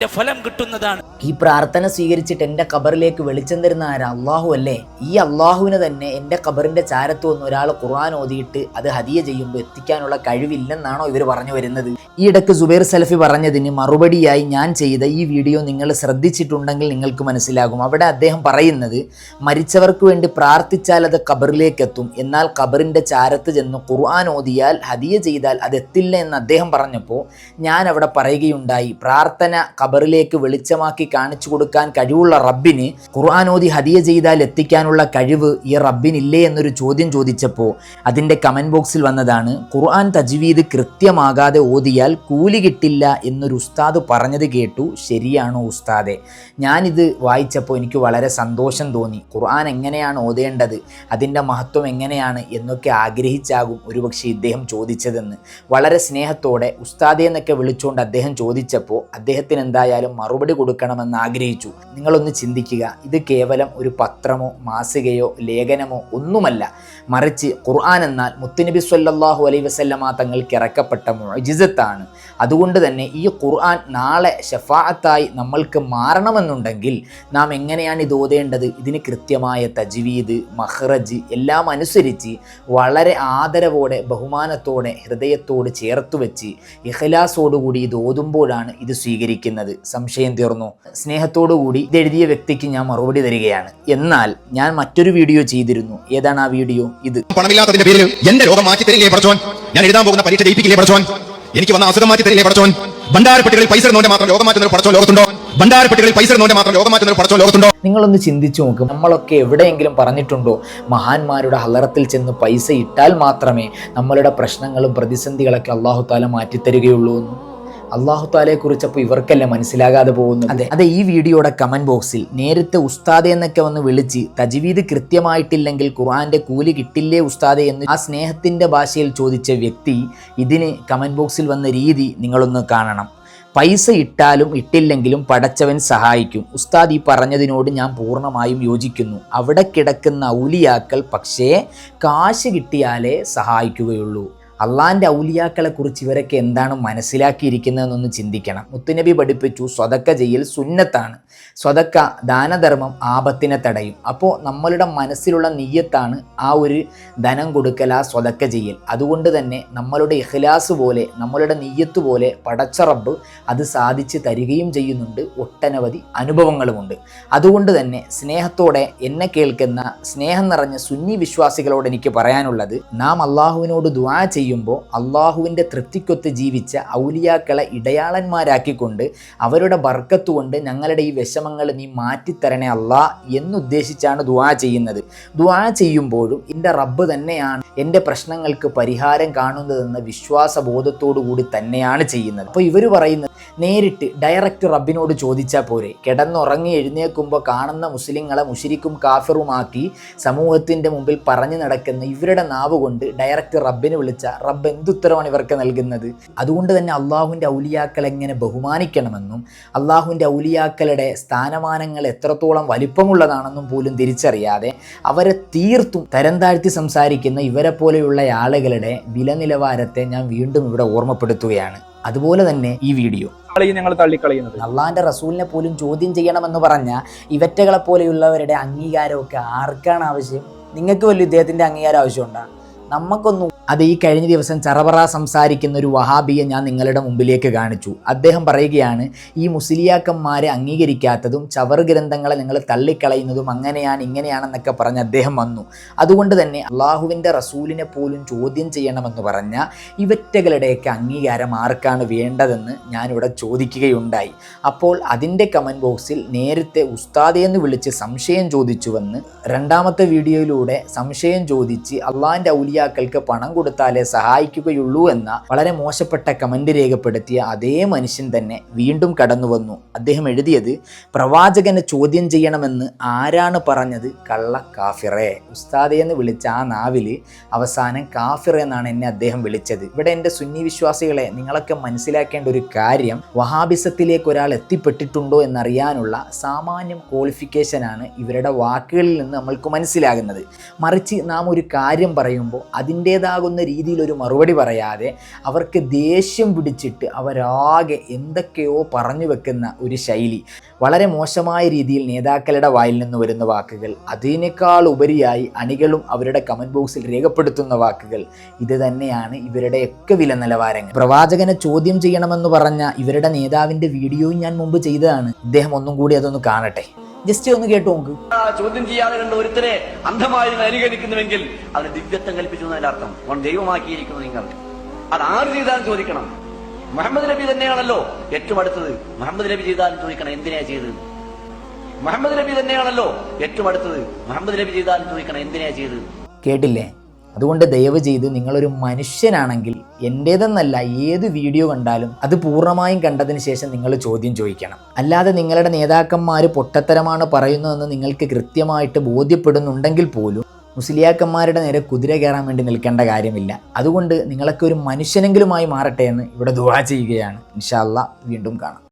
ഫലം കിട്ടുന്നതാണ്. ഈ പ്രാർത്ഥന സ്വീകരിച്ചിട്ട് എൻ്റെ ഖബറിലേക്ക് വെളിച്ചം തരുന്ന ആരാ? അള്ളാഹു അല്ലേ? ഈ അള്ളാഹുവിന് തന്നെ എൻ്റെ ഖബറിൻ്റെ ചാരത്ത് വന്ന് ഒരാൾ ഖുർആൻ ഓതിയിട്ട് അത് ഹദിയ ചെയ്യുമ്പോൾ എത്തിക്കാനുള്ള കഴിവില്ലെന്നാണോ ഇവർ പറഞ്ഞു വരുന്നത്? ഈ ഇടയ്ക്ക് സുബൈർ സലഫി പറഞ്ഞതിന് മറുപടിയായി ഞാൻ ചെയ്ത ഈ വീഡിയോ നിങ്ങൾ ശ്രദ്ധിച്ചിട്ടുണ്ടെങ്കിൽ നിങ്ങൾക്ക് മനസ്സിലാകും. അവിടെ അദ്ദേഹം പറയുന്നത്, മരിച്ചവർക്ക് വേണ്ടി പ്രാർത്ഥിച്ചാൽ അത് ഖബറിലേക്ക് എത്തും, എന്നാൽ ഖബറിൻ്റെ ചാരത്ത് ചെന്ന് ഖുർആൻ ഓതിയാൽ ഹദിയ ചെയ്താൽ അത് എത്തില്ല എന്ന് അദ്ദേഹം പറഞ്ഞപ്പോൾ ഞാൻ അവിടെ പറയുകയുണ്ടായി, പ്രാർത്ഥന ഖബറിലേക്ക് വെളിച്ചമാക്കി കാണിച്ചു കൊടുക്കാൻ കഴിവുള്ള റബ്ബിന് ഖുർആൻ ഓതി ഹദിയ ചെയ്താൽ എത്തിക്കാനുള്ള കഴിവ് ഈ റബ്ബിനില്ലേ എന്നൊരു ചോദ്യം ചോദിച്ചപ്പോൾ അതിൻ്റെ കമൻറ്റ് ബോക്സിൽ വന്നതാണ്, ഖുർആൻ തജ്വീദ് കൃത്യമാകാതെ ഓതിയാൽ കൂലി കിട്ടില്ല എന്നൊരു ഉസ്താദ് പറഞ്ഞത് കേട്ടു, ശരിയാണോ ഉസ്താദെ? ഞാനിത് വായിച്ചപ്പോൾ എനിക്ക് വളരെ സന്തോഷം തോന്നി. ഖുർആൻ എങ്ങനെയാണ് ഓതേണ്ടത്, അതിൻ്റെ മഹത്വം എങ്ങനെയാണ് എന്നൊക്കെ ആഗ്രഹിച്ചാകും ഒരുപക്ഷെ ഇദ്ദേഹം ചോദിച്ചതെന്ന്. വളരെ സ്നേഹത്തോടെ ഉസ്താദെ എന്നൊക്കെ വിളിച്ചുകൊണ്ട് അദ്ദേഹം ചോദിച്ചപ്പോൾ അദ്ദേഹത്തിന് എന്തായാലും മറുപടി കൊടുക്കണമെന്ന് ആഗ്രഹിച്ചു. നിങ്ങളൊന്ന് ചിന്തിക്കുക, ഇത് കേവലം ഒരു പത്രമോ മാസികയോ ലേഖനമോ ഒന്നുമല്ല, മറിച്ച് ഖുർആൻ എന്നാൽ മുത്തുനബി സ്വല്ലല്ലാഹു അലൈഹി വസല്ലമ തങ്ങൾക്ക് ഇറക്കപ്പെട്ട മുഅ്ജിസത്താണ്. അതുകൊണ്ട് തന്നെ ഈ ഖുർആൻ നാളെ ശഫാഅത്തായി നമ്മൾക്ക് മാറണമെന്നുണ്ടെങ്കിൽ നാം എങ്ങനെയാണ് ഇത് ഓതേണ്ടത്? ഇതിന് കൃത്യമായ തജ്വീദ്, മഖ്റജ് എല്ലാം അനുസരിച്ച് വളരെ ആദരവോടെ ബഹുമാനത്തോടെ ഹൃദയത്തോട് ചേർത്ത് വെച്ച് ഇഖ്ലാസോടുകൂടി ഇത് ഓതുമ്പോഴാണ് ഇത് സ്വീകരിക്കുന്നത്. സംശയം തീർന്നു. സ്നേഹത്തോടുകൂടി ഇതെഴുതിയ വ്യക്തിക്ക് ഞാൻ മറുപടി തരികയാണ്. എന്നാൽ ഞാൻ മറ്റൊരു വീഡിയോ ചെയ്തിരുന്നു. ഏതാണ് ആ വീഡിയോ? ഇത്. പണമില്ലാത്തതിന്റെ പേരിൽ എന്റെ രോഗം മാറ്റി തരില്ലേ പടച്ചോൻ? ഞാൻ എഴുതാൻ പോകുന്ന പരീക്ഷ ജയിപ്പിക്കില്ലേ പടച്ചോൻ? എനിക്ക് വന്ന അസുഖം മാറ്റി തരില്ലേ പടച്ചോൻ? ഭണ്ഡാരപ്പെട്ടികളിൽ പൈസ ഇടുന്നവന്റെ മാത്രം രോഗം മാറ്റുന്ന ഒരു പടച്ചോൻ ലോകത്തുണ്ടോ? ഭണ്ഡാരപ്പെട്ടികളിൽ പൈസ ഇടുന്നവന്റെ മാത്രം രോഗം മാറ്റുന്ന ഒരു പടച്ചോൻ ലോകത്തുണ്ടോ? നിങ്ങളൊന്ന് ചിന്തിച്ചു നോക്കും. നമ്മളൊക്കെ എവിടെയെങ്കിലും പറഞ്ഞിട്ടുണ്ടോ മഹാന്മാരുടെ ഹലറത്തിൽ ചെന്ന് പൈസ ഇട്ടാൽ മാത്രമേ നമ്മളുടെ പ്രശ്നങ്ങളും പ്രതിസന്ധികളൊക്കെ അല്ലാഹു തആല മാറ്റിത്തരികയുള്ളൂ എന്ന്? അല്ലാഹു തആലയെ കുറിച്ചപ്പോൾ ഇവർക്കല്ലേ മനസ്സിലാകാതെ പോകുന്നു? അതെ, ഈ വീഡിയോയുടെ കമന്റ് ബോക്സിൽ നേരത്തെ ഉസ്താദെ എന്നൊക്കെ വന്ന് വിളിച്ച് തജ്വീദ് കൃത്യമായിട്ടില്ലെങ്കിൽ ഖുർആന്റെ കൂലി കിട്ടില്ലേ ഉസ്താദെ എന്ന് ആ സ്നേഹത്തിന്റെ ഭാഷയിൽ ചോദിച്ച വ്യക്തി ഇതിന് കമന്റ് ബോക്സിൽ വന്ന രീതി നിങ്ങളൊന്ന് കാണണം. പൈസ ഇട്ടാലും ഇട്ടില്ലെങ്കിലും പടച്ചവൻ സഹായിക്കും. ഉസ്താദ് ഈ പറഞ്ഞതിനോട് ഞാൻ പൂർണ്ണമായും യോജിക്കുന്നു. അവിടെ കിടക്കുന്ന ഔലിയാക്കൾ പക്ഷേ കാശ് കിട്ടിയാലേ സഹായിക്കുകയുള്ളൂ. അള്ളാൻ്റെ ഔലിയാക്കളെ കുറിച്ച് ഇവരൊക്കെ എന്താണ് മനസ്സിലാക്കിയിരിക്കുന്നതെന്നൊന്ന് ചിന്തിക്കണം. മുത്തുനബി പഠിപ്പിച്ചു, സ്വതക്ക ചെയ്യൽ സുന്നത്താണ്. സ്വതക്ക, ദാനധർമ്മം ആപത്തിനെ തടയും. അപ്പോൾ നമ്മളുടെ മനസ്സിലുള്ള നിയ്യത്താണ് ആ ഒരു ധനം കൊടുക്കൽ, ആ സ്വതക്ക ചെയ്യൽ. അതുകൊണ്ട് തന്നെ നമ്മളുടെ ഇഖ്ലാസ് പോലെ, നമ്മളുടെ നിയ്യത്ത് പോലെ പടച്ച റബ്ബ് അത് സാധിച്ച് തരികയും ചെയ്യുന്നുണ്ട്. ഒട്ടനവധി അനുഭവങ്ങളുമുണ്ട്. അതുകൊണ്ട് തന്നെ സ്നേഹത്തോടെ എന്നെ കേൾക്കുന്ന സ്നേഹം നിറഞ്ഞ സുന്നി വിശ്വാസികളോട് എനിക്ക് പറയാനുള്ളത്, നാം അള്ളാഹുവിനോട് ദുആ ചെയ്യുമ്പോൾ അള്ളാഹുവിൻ്റെ തൃപ്തിക്കൊത്ത് ജീവിച്ച ഔലിയാക്കളെ ഇടയാളന്മാരാക്കിക്കൊണ്ട് അവരുടെ ബർക്കത്ത് കൊണ്ട് ഞങ്ങളുടെ ഈ വിഷമങ്ങൾ നീ മാറ്റിത്തരണേ അല്ലാ എന്നുദ്ദേശിച്ചാണ് ദുആ ചെയ്യുന്നത്. ദുആ ചെയ്യുമ്പോഴും എൻ്റെ റബ്ബ് തന്നെയാണ് എൻ്റെ പ്രശ്നങ്ങൾക്ക് പരിഹാരം കാണുന്നതെന്ന വിശ്വാസബോധത്തോടു കൂടി തന്നെയാണ് ചെയ്യുന്നത്. അപ്പോൾ ഇവർ പറയുന്നത് നേരിട്ട് ഡയറക്റ്റ് റബ്ബിനോട് ചോദിച്ചാൽ പോരെ? കിടന്നുറങ്ങി എഴുന്നേൽക്കുമ്പോൾ കാണുന്ന മുസ്ലിങ്ങളെ മുശ്രിക്കും കാഫിറുമാക്കി സമൂഹത്തിൻ്റെ മുമ്പിൽ പറഞ്ഞു നടക്കുന്ന ഇവരുടെ നാവ് കൊണ്ട് ഡയറക്റ്റ് റബ്ബിനെ വിളിച്ച റബ്ബ് എന്തുത്തരമാണ് ഇവർക്ക് നൽകുന്നത്? അതുകൊണ്ട് തന്നെ അള്ളാഹുവിൻ്റെ ഔലിയാക്കളെ എങ്ങനെ ബഹുമാനിക്കണമെന്നും അള്ളാഹുവിൻ്റെ ഔലിയാക്കളുടെ സ്ഥാനമാനങ്ങൾ എത്രത്തോളം വലിപ്പമുള്ളതാണെന്നും പോലും തിരിച്ചറിയാതെ അവരെ തീർത്തും തരം താഴ്ത്തി സംസാരിക്കുന്ന ഇവരെ പോലെയുള്ള ആളുകളുടെ വില നിലവാരത്തെ ഞാൻ വീണ്ടും ഇവിടെ ഓർമ്മപ്പെടുത്തുകയാണ്. അതുപോലെ തന്നെ ഈ വീഡിയോ ഞങ്ങൾ തള്ളിക്കളയുന്നത് അള്ളാഹിന്റെ റസൂലിനെ പോലും ചോദ്യം ചെയ്യണമെന്ന് പറഞ്ഞ ഇവറ്റകളെ പോലെയുള്ളവരുടെ അംഗീകാരമൊക്കെ ആർക്കാണ് ആവശ്യം? നിങ്ങൾക്ക് വല്ല ഇദ്ദേഹത്തിന്റെ അംഗീകാരം ആവശ്യമുണ്ടോ? നമുക്കൊന്നും. അത് ഈ കഴിഞ്ഞ ദിവസം ചറപറ സംസാരിക്കുന്ന ഒരു വഹാബിയെ ഞാൻ നിങ്ങളുടെ മുമ്പിലേക്ക് കാണിച്ചു. അദ്ദേഹം പറയുകയാണ്, ഈ മുസ്ലിയാക്കന്മാരെ അംഗീകരിക്കാത്തതും ചവറ് ഗ്രന്ഥങ്ങളെ നിങ്ങൾ തള്ളിക്കളയുന്നതും അങ്ങനെയാണ് ഇങ്ങനെയാണെന്നൊക്കെ പറഞ്ഞ് അദ്ദേഹം വന്നു. അതുകൊണ്ട് തന്നെ അള്ളാഹുവിൻ്റെ റസൂലിനെ പോലും ചോദ്യം ചെയ്യണമെന്ന് പറഞ്ഞ ഇവറ്റകളുടെയൊക്കെ അംഗീകാരം ആർക്കാണ് വേണ്ടതെന്ന് ഞാനിവിടെ ചോദിക്കുകയുണ്ടായി. അപ്പോൾ അതിൻ്റെ കമൻറ്റ് ബോക്സിൽ നേരത്തെ ഉസ്താദെന്ന് വിളിച്ച് സംശയം ചോദിച്ചുവെന്ന് രണ്ടാമത്തെ വീഡിയോയിലൂടെ സംശയം ചോദിച്ച് അള്ളാഹിൻ്റെ ഔലിയാക്കൾക്ക് പണം കൊടുത്താലേ സഹായിക്കുകയുള്ളൂ എന്ന വളരെ മോശപ്പെട്ട കമന്റ് രേഖപ്പെടുത്തിയ അതേ മനുഷ്യൻ തന്നെ വീണ്ടും കടന്നു വന്നു. അദ്ദേഹം എഴുതിയത്, പ്രവാചകനെ ചോദ്യം ചെയ്യണമെന്ന് ആരാണ് പറഞ്ഞത്? കള്ള കാഫിറെ. ഉസ്താദെ എന്ന് വിളിച്ച ആ നാവില് അവസാനം കാഫിർ എന്നാണ് എന്നെ അദ്ദേഹം വിളിച്ചത്. ഇവിടെ എൻ്റെ സുന്നി വിശ്വാസികളെ, നിങ്ങളൊക്കെ മനസ്സിലാക്കേണ്ട ഒരു കാര്യം, വഹാബിസത്തിലേക്ക് ഒരാൾ എത്തിപ്പെട്ടിട്ടുണ്ടോ എന്നറിയാനുള്ള സാമാന്യം ക്വാളിഫിക്കേഷനാണ് ഇവരുടെ വാക്കുകളിൽ നിന്ന് നമ്മൾക്ക് മനസ്സിലാകുന്നത്. മറിച്ച് നാം ഒരു കാര്യം പറയുമ്പോൾ അതിൻ്റേതാകുന്ന മനസ്സിലാകുന്ന രീതിയിൽ ഒരു മറുപടി പറയാതെ അവർക്ക് ദേഷ്യം പിടിച്ചിട്ട് അവരാകെ എന്തൊക്കെയോ പറഞ്ഞു വെക്കുന്ന ഒരു ശൈലി, വളരെ മോശമായ രീതിയിൽ നേതാക്കളുടെ വായിൽ നിന്ന് വരുന്ന വാക്കുകൾ, അതിനേക്കാൾ ഉപരിയായി അണികളും അവരുടെ കമൻറ്റ് ബോക്സിൽ രേഖപ്പെടുത്തുന്ന വാക്കുകൾ, ഇത് തന്നെയാണ് ഇവരുടെയൊക്കെ വില നിലവാരങ്ങൾ. പ്രവാചകനെ ചോദ്യം ചെയ്യണമെന്ന് പറഞ്ഞ ഇവരുടെ നേതാവിൻ്റെ വീഡിയോയും ഞാൻ മുമ്പ് ചെയ്തതാണ്. ഇദ്ദേഹം ഒന്നും കൂടി അതൊന്ന് കാണട്ടെ, ജസ്റ്റ് ഒന്ന് കേട്ടു നോക്ക്. ചോദ്യം ചെയ്യാതെ കണ്ട് ഒരുത്തരെ അന്ധമായി അനുകരിക്കുന്നുവെങ്കിൽ അവന് ദിവ്യത്വം കൽപ്പിച്ചു എന്നതിന്റെ അർത്ഥം. അവൻ ദൈവമാക്കിയിരിക്കുന്നു നിങ്ങൾ. അത് ആര് ചെയ്താലും ചോദിക്കണം. മുഹമ്മദ് നബി തന്നെയാണല്ലോ ഏറ്റവും അടുത്തത്. മുഹമ്മദ് നബി ചെയ്താലും ചോദിക്കണം എന്തിനാ ചെയ്തത്. മുഹമ്മദ് നബി തന്നെയാണല്ലോ ഏറ്റവും അടുത്തത്. മുഹമ്മദ് നബി ചെയ്താലും ചോദിക്കണം എന്തിനാ ചെയ്തത്. കേട്ടില്ലേ? അതുകൊണ്ട് ദയവ് ചെയ്ത് നിങ്ങളൊരു മനുഷ്യനാണെങ്കിൽ എൻ്റേതെന്നല്ല ഏത് വീഡിയോ കണ്ടാലും അത് പൂർണ്ണമായും കണ്ടതിന് ശേഷം നിങ്ങൾ ചോദ്യം ചോദിക്കണം. അല്ലാതെ നിങ്ങളുടെ നേതാക്കന്മാർ പൊട്ടത്തരമാണ് പറയുന്നതെന്ന് നിങ്ങൾക്ക് കൃത്യമായിട്ട് ബോധ്യപ്പെടുന്നുണ്ടെങ്കിൽ പോലും മുസ്ലിയാക്കന്മാരുടെ നേരെ കുതിര കയറാൻ വേണ്ടി നിൽക്കേണ്ട കാര്യമില്ല. അതുകൊണ്ട് നിങ്ങളൊക്കെ ഒരു മനുഷ്യനെങ്കിലുമായി മാറട്ടെ എന്ന് ഇവിടെ ദുആ ചെയ്യുകയാണ്. ഇൻഷാ അല്ലാഹ് വീണ്ടും കാണാം.